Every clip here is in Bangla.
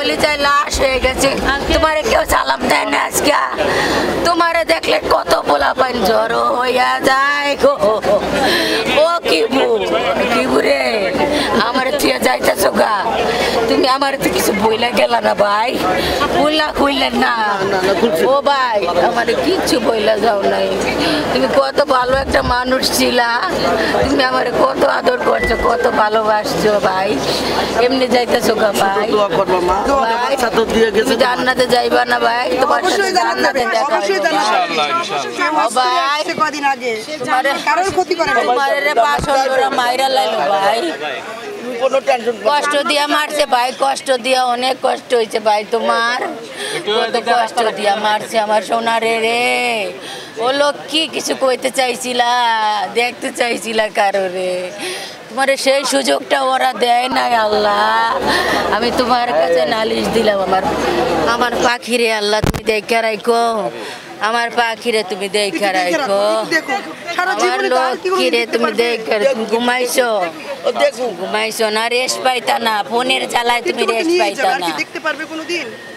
কলিজায় লাশ হয়ে গেছে। তোমারে কেউ সালাম দেয় না আজকে। তোমারে দেখলে কত পোলা পান জড়ো হইয়া যায় গো। ও কিবু রে, আমার তুই যাইতেছো গা, তুমি আমার তো কিছু বইলা গেলা না ভাই, কইলেন না। ও ভাই আমার কিচ্ছু বইলা যাও নাই, তুমি কত ভালো একটা মানুষ ছিলা, তুমি আমার কত আদর করছো, কত ভালোবাসছো ভাই। এমনি যাইতেছো গা ভাই, তুমি জান্নাতে যাইবা না ভাই, তোমার জান্নাতে দেখা ভাই। তোমার পাশরা মাইরা লাইলো ভাই, কষ্ট দিয়া মারছে ভাই, কষ্ট দিয়া অনেক কষ্ট হয়েছে ভাই, তোমার কত কষ্ট দিয়া মারছে আমার সোনারে রে। ও লক্ষ্মী, কিছু কইতে চাইছিলা, দেখতে চাইছিলা কারো রে, তোমার সেই সুযোগটা ওরা দেয় নাই আল্লাহ। আমি তোমার কাছে নালিশ দিলাম, আমার পাখিরে আল্লাহ তুমি দেখে রাখো, আমার পাখিরে তুমি দেখে রাখো, আমার লক্ষ্মীরে তুমি দেখে, তুমি ঘুমাইছো না, রেস্ট পাইতা না, ফোনের জ্বালায় তুমি রেস্ট পাইতা না।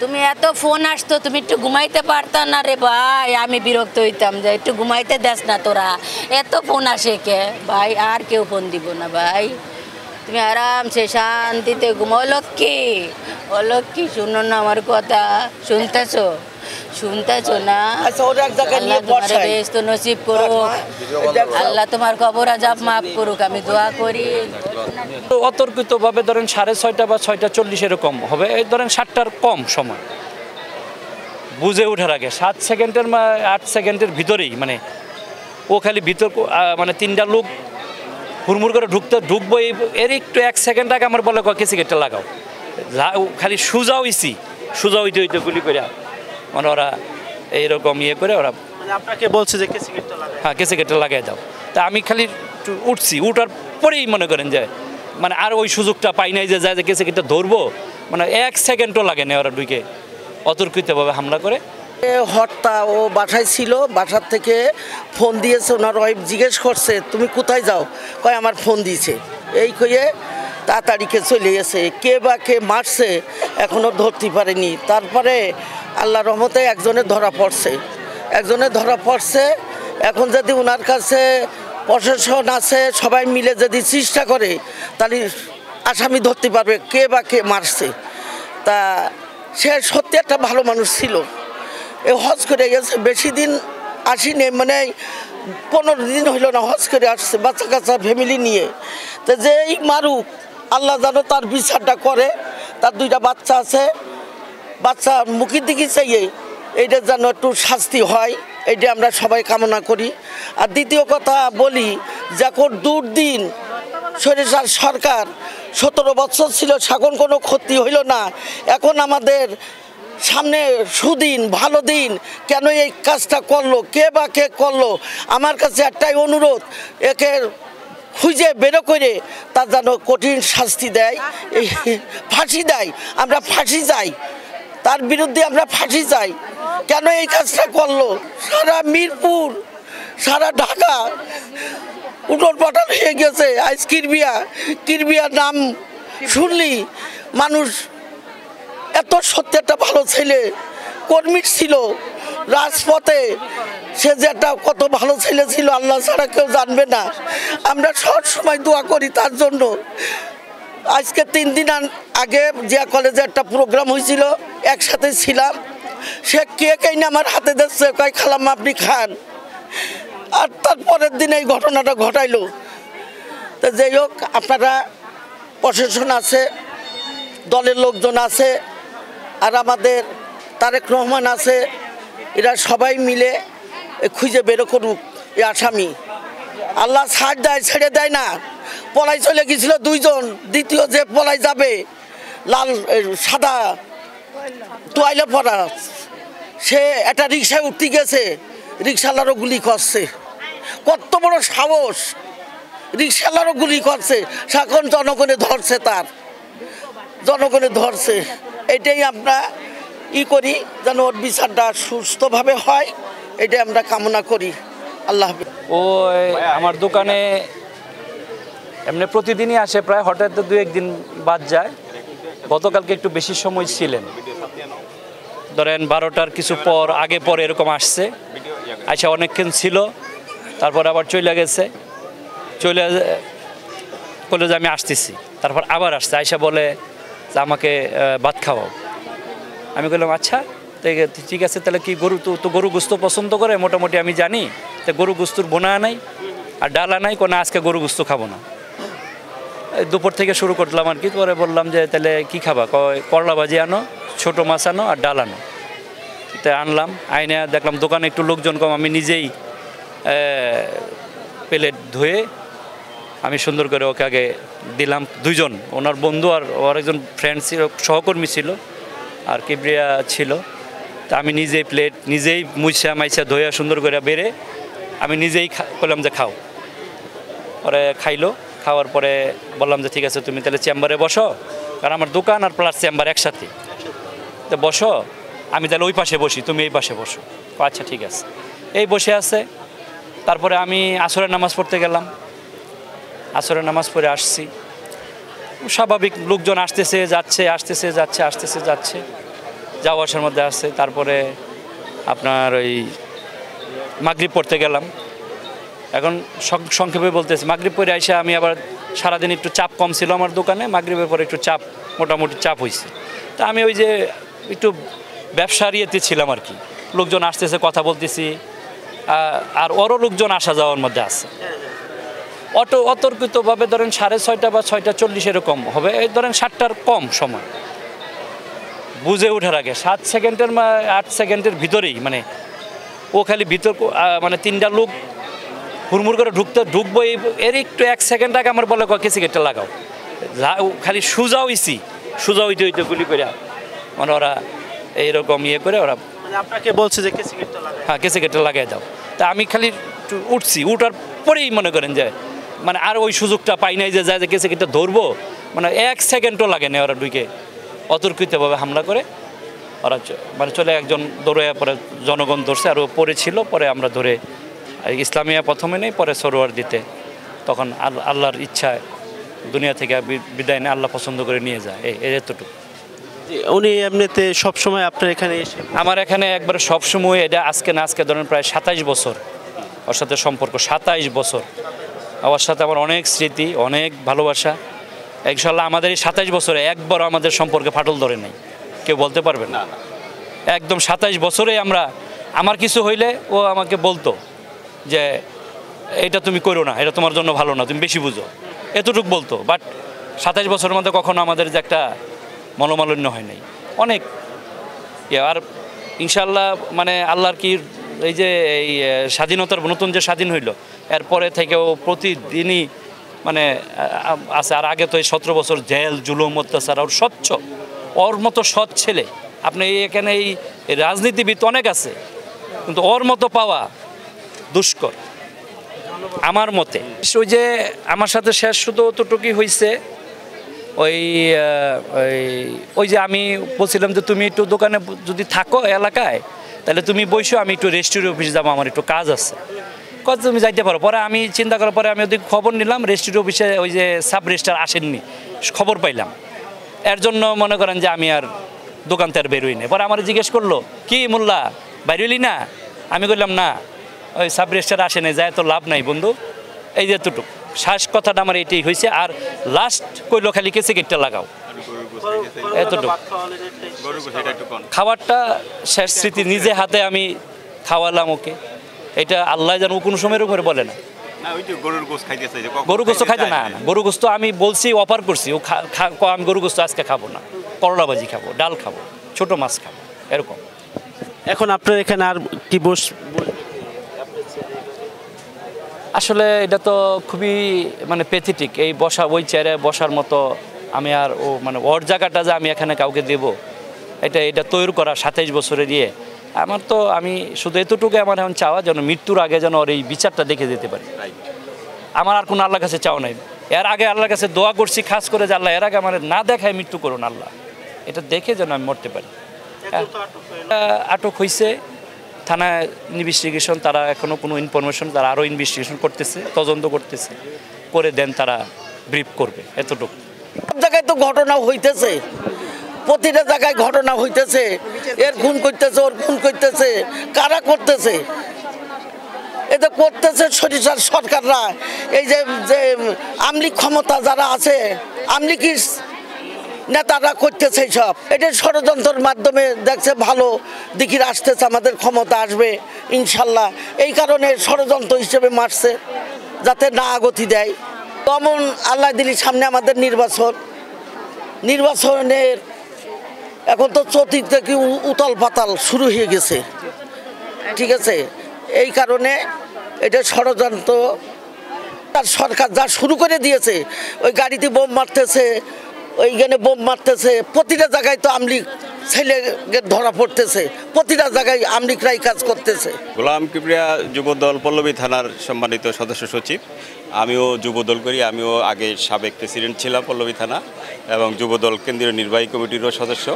তুমি এত ফোন আসতো, তুমি একটু ঘুমাইতে পারতা না রে ভাই, আমি বিরক্ত হইতাম যে একটু ঘুমাইতে দেস না তোরা, এত ফোন আসে কে ভাই, আর কেউ ফোন দিব না ভাই, তুমি আরামসে শান্তিতে ঘুমাও। লক্ষ্মী, ও লক্ষ্মী শুনো না আমার কথা, শুনতেছো না? নসিব করুক আল্লাহ, তোমার কবর আযাব মাফ করুক, আমি দোয়া করি। অতর্কিত ভাবে ধরেন 6:30 বা 6:40 এরকম হবে, এই ধরেন 7টার কম সময় বুঝে ওঠার আগে 7 সেকেন্ডের 8 সেকেন্ডের ভিতরেই মানে ও খালি ভিতর মানে 3টা লোক হুড়মুড় করে ঢুকবো, এর একটু 1 সেকেন্ড আগে আমার বলে কেসিকেটটা লাগাও, খালি সোজা হইতে গুলি করে মানে ওরা এইরকম ইয়ে করে ওরা আপনাকে বলছে যে হ্যাঁ কেসিকেটটা লাগাই দাও। তা আমি খালি উঠছি, উঠার পরেই মনে করেন যে মানে আর ওই সুযোগটা পাই নাই যে যায় যে কেসিকেটটা ধরবো, মানে 1 সেকেন্ডও লাগে না, ওরা ঢুকে অতর্কিতভাবে হামলা করে। হত্যা ও বাসায় ছিল, বাসার থেকে ফোন দিয়েছে, ওনার ওয়াইফ জিজ্ঞেস করছে তুমি কোথায় যাও, কয় আমার ফোন দিয়েছে, এই কয়ে তাড়াতাড়িকে চলে গেছে। কে বা কে মারছে এখনও ধরতে পারেনি। তারপরে আল্লাহর রহমতে একজনের ধরা পড়ছে। এখন যদি ওনার কাছে প্রশাসন আছে, সবাই মিলে যদি চেষ্টা করে তাহলে আসামি ধরতে পারবে কে বা কে মারছে। তা সে সত্যি একটা ভালো মানুষ ছিল, এ হজ করে গেছে, বেশি দিন আসিনি, মানে 15 দিন হইল না হজ করে আসছে বাচ্চা কাচ্চা ফ্যামিলি নিয়ে। তো যেই মারুক আল্লাহ যেন তার বিচারটা করে, তার 2টা বাচ্চা আছে, বাচ্চা মুখের দিকে চাইয়ে এইটা যেন একটু শাস্তি হয়, এইটা আমরা সবাই কামনা করি। আর দ্বিতীয় কথা বলি, যখন দুর্দিন সরিষার সরকার 17 বছর ছিল, এখন কোনো ক্ষতি হইল না, এখন আমাদের সামনে সুদিন ভালো দিন, কেন এই কাজটা করলো, কে বা কে করলো? আমার কাছে একটাই অনুরোধ, একে খুঁজে বেরো করে তার যেন কঠিন শাস্তি দেয়, এই ফাঁসি দেয়, আমরা ফাঁসি চাই, তার বিরুদ্ধে আমরা ফাঁসি চাই। কেন এই কাজটা করলো? সারা মিরপুর, সারা ঢাকা উঠোন পাঠান হয়ে গেছে। আজ কিরবিয়ার নাম শুনলি মানুষ, এত সত্যি একটা ভালো ছেলে, কর্মী ছিল রাজপথে, সে যে একটা কত ভালো ছেলে ছিল আল্লাহ ছাড়া কেউ জানবে না। আমরা সব সময় দোয়া করি তার জন্য। আজকে 3 দিন আগে যে কলেজে একটা প্রোগ্রাম হয়েছিল, একসাথে ছিলাম, সে কেক এনে আমার হাতে দিচ্ছে, কয় খালাম আপনি খান, আর তারপরের দিন এই ঘটনাটা ঘটাইলো। তো যাই হোক, আপনারা প্রশাসন আছে, দলের লোকজন আছে, আর আমাদের তারেক রহমান আছে, এরা সবাই মিলে খুঁজে বেরো করুক এই আসামি। আল্লাহ ছাড় দেয়, ছেড়ে দেয় না। পলাই চলে গেছিল 2 জন, দ্বিতীয় যে পলাই যাবে লাল সাদা তোয়াইলে পরা, সে একটা রিক্সায় উঠতে গেছে, রিক্সাওয়ালারও গুলি করছে। কত বড় সাহস, রিক্সাওয়ালারও গুলি করছে। এখন জনগণে ধরছে, জনগণে ধরছে। এটাই আমরা করি যেন ওর বিচারটা সুস্থভাবে হয়, এটাই আমরা কামনা করি। আল্লাহ হাফেজ। ও আমার দোকানে এমনি প্রতিদিনই আসে, প্রায় হঠাৎ 2-1 দিন বাদ যায়। গতকালকে একটু বেশি সময় ছিলেন, ধরেন 12টার কিছু পর আগে পর এরকম আসছে, আচ্ছা অনেকক্ষণ ছিল, তারপর আবার চলে গেছে, চলে বলে যে আমি আসতেছি, তারপর আবার আসছে, আয়সা বলে যে আমাকে ভাত খাওয়াও। আমি বললাম আচ্ছা ঠিক আছে, তাহলে কি গরু তো গরু গোস্ত পছন্দ করে মোটামুটি আমি জানি, তো গরু গোস্তুর বোনা নাই আর ডালা নাই, কোনো আজকে গরু গোস্ত খাবো না। দুপুর থেকে শুরু করলাম আর কি, পরে বললাম যে তাহলে কি খাবা, করলা ভাজি আনো, ছোটো মাছ আনো আর ডাল আনো। তো আনলাম, আইনে দেখলাম দোকানে একটু লোকজন কম, আমি নিজেই প্লেট ধুয়ে আমি সুন্দর করে ওকে আগে দিলাম, দুইজন, ওনার বন্ধু আর ওর একজন ফ্রেন্ড ছিল, সহকর্মী ছিল আর কিবরিয়া ছিল। তা আমি নিজেই প্লেট নিজেই মুছা মাইছা ধোয়া সুন্দর করে বেড়ে আমি নিজেই বললাম যে খাও। পরে খাইলো, খাওয়ার পরে বললাম যে ঠিক আছে তুমি তাহলে চেম্বারে বসো, কারণ আমার দোকান আর প্লাস চেম্বার একসাথে, তো বসো, আমি তাহলে ওই পাশে বসি, তুমি এই পাশে বসো। আচ্ছা ঠিক আছে, এই বসে আছে। তারপরে আমি আসরের নামাজ পড়তে গেলাম, আসরের নামাজ পড়ে আসছি, স্বাভাবিক লোকজন আসতেছে যাচ্ছে, আসতেছে যাচ্ছে, আসতেছে যাচ্ছে, যাওয়া আসার মধ্যে আসছে। তারপরে আপনার ওই মাগরিব পড়তে গেলাম। এখন সংক্ষেপে বলতেছি, মাগরিব পড়ে আইসা আমি আবার সারাদিন একটু চাপ কম ছিল আমার দোকানে, মাগরিবের পরে একটু চাপ, মোটামুটি চাপ হয়েছে। তা আমি ওই যে একটু ব্যবসার ইয়েতে ছিলাম আর কি, লোকজন আসতেছে, কথা বলতেছি, আর ওরও লোকজন আসা যাওয়ার মধ্যে আছে। অতর্কিতভাবে ধরেন 6:30 বা 6:40 এরকম হবে, এই ধরেন 7টার কম সময়, বুঝে ওঠার আগে 7 সেকেন্ডের 8 সেকেন্ডের ভিতরেই, মানে ও খালি ভিতর মানে 3টা লোক হুড়মুড় করে ঢুকবো, এর একটু 1 সেকেন্ড আগে আমার বলে কেসি গেটটা লাগাও, খালি সোজা হইছি, সোজা হইতে হইতে গুলি করে মানে ওরা এইরকম ইয়ে করে ওরা আপনাকে বলছে যে কেসি গেটটা লাগাই, হ্যাঁ কেসি গেটটা লাগাই দাও। তা আমি খালি উঠছি, উঠার পরেই মনে করেন যে মানে আর ওই সুযোগটা পাই নাই যে যায় যে কেসি গেটটা ধরবো, মানে 1 সেকেন্ডও লাগে না, ওরা ঢুকে অতর্কিতভাবে হামলা করে ওরা মানে চলে, একজন দৌড়ে পরে জনগণ ধরছে, আর ও পরে ছিল, পরে আমরা ধরে ইসলামিয়া প্রথমে নেই, পরে সরোয়ার দিতে, তখন আল্লাহর ইচ্ছায় দুনিয়া থেকে বিদায় নেয়, আল্লাহ পছন্দ করে নিয়ে যায়, এই এতটুকু। উনি এমনিতে সবসময় আপনার এখানে এসে? আমার এখানে একবারে সবসময়, এটা আজকে না আজকে ধরেন প্রায় 27 বছর ওর সাথে সম্পর্ক, 27 বছর ওর সাথে আমার অনেক স্মৃতি, অনেক ভালোবাসা। ইনশাআল্লাহ আমাদের এই 27 বছরে একবারও আমাদের সম্পর্কে ফাটল ধরে নাই, কেউ বলতে পারবে না। একদম 27 বছরে আমার কিছু হইলে ও আমাকে বলতো যে এটা তুমি করো না, এটা তোমার জন্য ভালো না, তুমি বেশি বুঝো, এতটুকু বলতো। বাট 27 বছরের মধ্যে কখনো আমাদের যে একটা মনোমালিন্য হয় নাই, অনেক আর ইনশাআল্লাহ মানে আল্লাহর কি এই যে এই স্বাধীনতার নতুন যে স্বাধীন হইল, এরপরে থেকেও প্রতিদিনই মানে আছে। আর আগে তো এই 17 বছর জেল জুলুম অত্যাচার, ওর স্বচ্ছ, ওর মতো সৎ ছেলে আপনি এখানে এই রাজনীতিবিদ অনেক আছে, কিন্তু ওর মতো পাওয়া দুষ্কর আমার মতে। ওই যে আমার সাথে শেষ শুধু অতটুকুই হয়েছে, ওই যে আমি বলছিলাম যে তুমি একটু দোকানে যদি থাকো এলাকায়, তাহলে তুমি বসো, আমি একটু রেজিস্ট্রি অফিসে যাবো, আমার একটু কাজ আছে, কত তুমি যাইতে পারো। পরে আমি চিন্তা করার পরে আমি ওদিক খবর নিলাম, রেজিস্ট্রি অফিসে ওই যে সাব রেজিস্ট্রার আসেননি, খবর পাইলাম, এর জন্য মনে করেন যে আমি আর দোকান থেকে আর বেরোই না। পরে আমার জিজ্ঞেস করলো কি মোল্লা বাইরলি না, আমি বললাম না, ওই সাব রেজিস্ট্রার আসেনি, যায় তো লাভ নাই বন্ধু, এই যে এতটুকু শ্বাস কথাটা আমার এইটাই হয়েছে। আর লাস্ট কইলো খালি কেসে গেটটা লাগাও, এতটুকু। খাবারটা শেষ স্মৃতি, নিজে হাতে আমি খাওয়ালাম ওকে, এটা আল্লাহ যেন কোনো সময় এরকম করে বলে না গরুর গোস্ত খাইতে, না না গরু গোস্ত আমি বলছি, অফার করছি, ও আমি গরু গোস্ত আজকে খাবো না, করলা ভাজি খাবো, ডাল খাবো, ছোটো মাছ খাবো, এরকম। এখন আপনার এখানে আর কি আসলে এটা তো খুবই মানে প্যাথেটিক, এই বসা ওই চেয়ারে বসার মতো আমি আর ও মানে ওর জায়গাটা যে আমি এখানে কাউকে দেব, এটা তৈরি করা 27 বছরের ইয়ে আমার। তো আমি শুধু এতটুকু আমার এখন চাওয়া যেন মৃত্যুর আগে যেন ওর এই বিচারটা দেখে যেতে পারি, আমার আর কোনো আল্লাহর কাছে চাওয়া নাই। এর আগে আল্লাহর কাছে দোয়া করছি খাস করে যে আল্লাহ এর আগে আমার না দেখায় মৃত্যু করুন আল্লাহ, এটা দেখে যেন আমি মরতে পারি। আটক হয়েছে, থানায় ইনভেস্টিগেশন, তারা এখনও কোনো ইনফরমেশন, তারা আরও ইনভেস্টিগেশন করতেছে, তদন্ত করতেছে, করে দেন তারা ব্রিফ করবে, এতটুকু। সব জায়গায় তো ঘটনা হইতেছে, প্রতিটা জায়গায় ঘটনা হইতেছে, এর খুন করতেছে, ওর খুন করতেছে, কারা করতেছে? এটা করতেছে সরিষার সরকাররা। এই যে যে আমলিক ক্ষমতা যারা আছে, আমলিকি নেতারা করতেছে সব। এটা ষড়যন্ত্রের মাধ্যমে দেখছে ভালো দিকে আসতেছে, আমাদের ক্ষমতা আসবে ইনশাল্লাহ, এই কারণে ষড়যন্ত্র হিসেবে মারছে যাতে না আগতি দেয়। তেমন আল্লাহ দিলি সামনে আমাদের নির্বাচনের এখন তো চতুর্থ কি উতাল পাতাল শুরু হয়ে গেছে, ঠিক আছে? এই কারণে এটা ষড়যন্ত্র। তার সরকার যা শুরু করে দিয়েছে, ওই গাড়িতে বোম মারতেছে, ওইখানে বোম মারতেছে, প্রতিটা জায়গায় তো আমলিক ছেলেকে ধরা পড়তেছে, প্রতিটা জায়গায় আমলিকরাই কাজ করতেছে। গোলাম কিবরিয়া যুবদল পল্লবী থানার সম্মানিত সদস্য সচিব। আমিও যুবদল করি, আমিও আগে সাবেক প্রেসিডেন্ট ছিলাম পল্লবী থানা এবং যুবদল কেন্দ্রীয় নির্বাহী কমিটিরও সদস্য।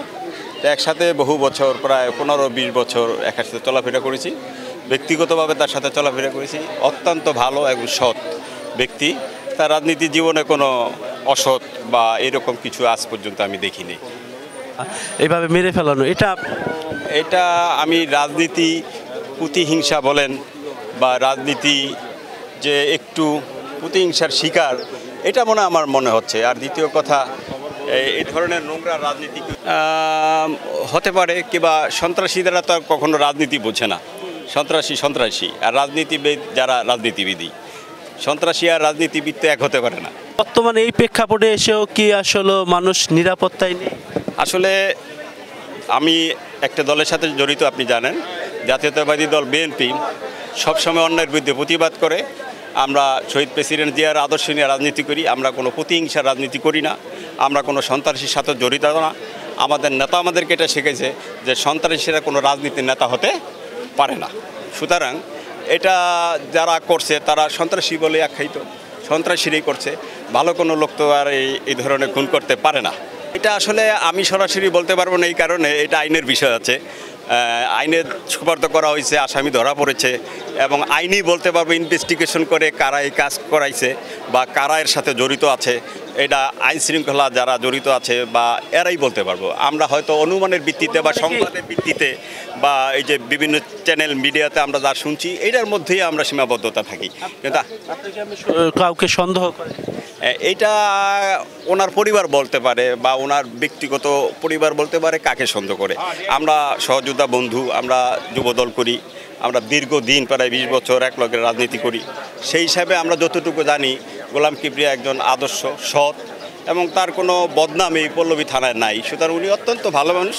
তো একসাথে বহু বছর, প্রায় 15-20 বছর একসাথে চলাফেরা করেছি। ব্যক্তিগতভাবে তার সাথে চলাফেরা করেছি। অত্যন্ত ভালো এবং সৎ ব্যক্তি। তার রাজনীতি জীবনে কোনো অসৎ বা এরকম কিছু আজ পর্যন্ত আমি দেখিনি। এইভাবে মেরে ফেলানো এটা আমি রাজনীতি প্রতিহিংসা বলেন বা রাজনীতি যে একটু প্রতিহিংসার শিকার, এটা আমার মনে হচ্ছে। আর দ্বিতীয় কথা, এই ধরনের নোংরা রাজনীতি হতে পারে, কিংবা সন্ত্রাসীরা তো কখনো রাজনীতি বোঝে না। সন্ত্রাসী আর রাজনীতিবিদ যারা রাজনীতিবিদই, সন্ত্রাসী আর রাজনীতিবিদ তো এক হতে পারে না। বর্তমানে এই প্রেক্ষাপটে এসেও কি আসলে মানুষ নিরাপত্তায় নেই? আসলে আমি একটা দলের সাথে জড়িত, আপনি জানেন, জাতীয়তাবাদী দল বিএনপি সবসময় অন্যায়ের বিরুদ্ধে প্রতিবাদ করে। আমরা শহীদ প্রেসিডেন্ট জিয়ার আদর্শ নিয়ে রাজনীতি করি। আমরা কোনো প্রতিহিংসার রাজনীতি করি না, আমরা কোনো সন্ত্রাসীর সাথে জড়িত না। আমাদের নেতা আমাদেরকে এটা শিখেছে যে সন্ত্রাসীরা কোনো রাজনীতির নেতা হতে পারে না। সুতরাং এটা যারা করছে তারা সন্ত্রাসী বলে আখ্যায়িত, সন্ত্রাসীরাই করছে। ভালো কোনো লোক তো আর এই ধরনের খুন করতে পারে না। এটা আসলে আমি সরাসরি বলতে পারবো না, এই কারণে এটা আইনের বিষয় আছে। আইনে সুপারিশ করা হয়েছে, আসামি ধরা পড়েছে এবং আইনই বলতে পারবো ইনভেস্টিগেশন করে কারা এই কাজ করাইছে বা কারা এর সাথে জড়িত আছে। এটা আইন শৃঙ্খলা যারা জড়িত আছে বা এরাই বলতে পারবো। আমরা হয়তো অনুমানের ভিত্তিতে বা সংবাদের ভিত্তিতে বা এই যে বিভিন্ন চ্যানেল মিডিয়াতে আমরা যা শুনছি, এটার মধ্যেই আমরা সীমাবদ্ধতা থাকি। কিন্তু কাউকে সন্দেহ করে এইটা ওনার পরিবার বলতে পারে বা ওনার ব্যক্তিগত পরিবার বলতে পারে কাকে সন্দেহ করে। আমরা সহযোদ্ধা বন্ধু, আমরা যুবদল করি, আমরা দীর্ঘদিন প্রায় 20 বছর এক লগে রাজনীতি করি। সেই হিসাবে আমরা যতটুকু জানি, গোলাম কিবরিয়া একজন আদর্শ, সৎ এবং তার কোনো বদনাম এই পল্লবী থানায় নাই। সুতরাং উনি অত্যন্ত ভালো মানুষ।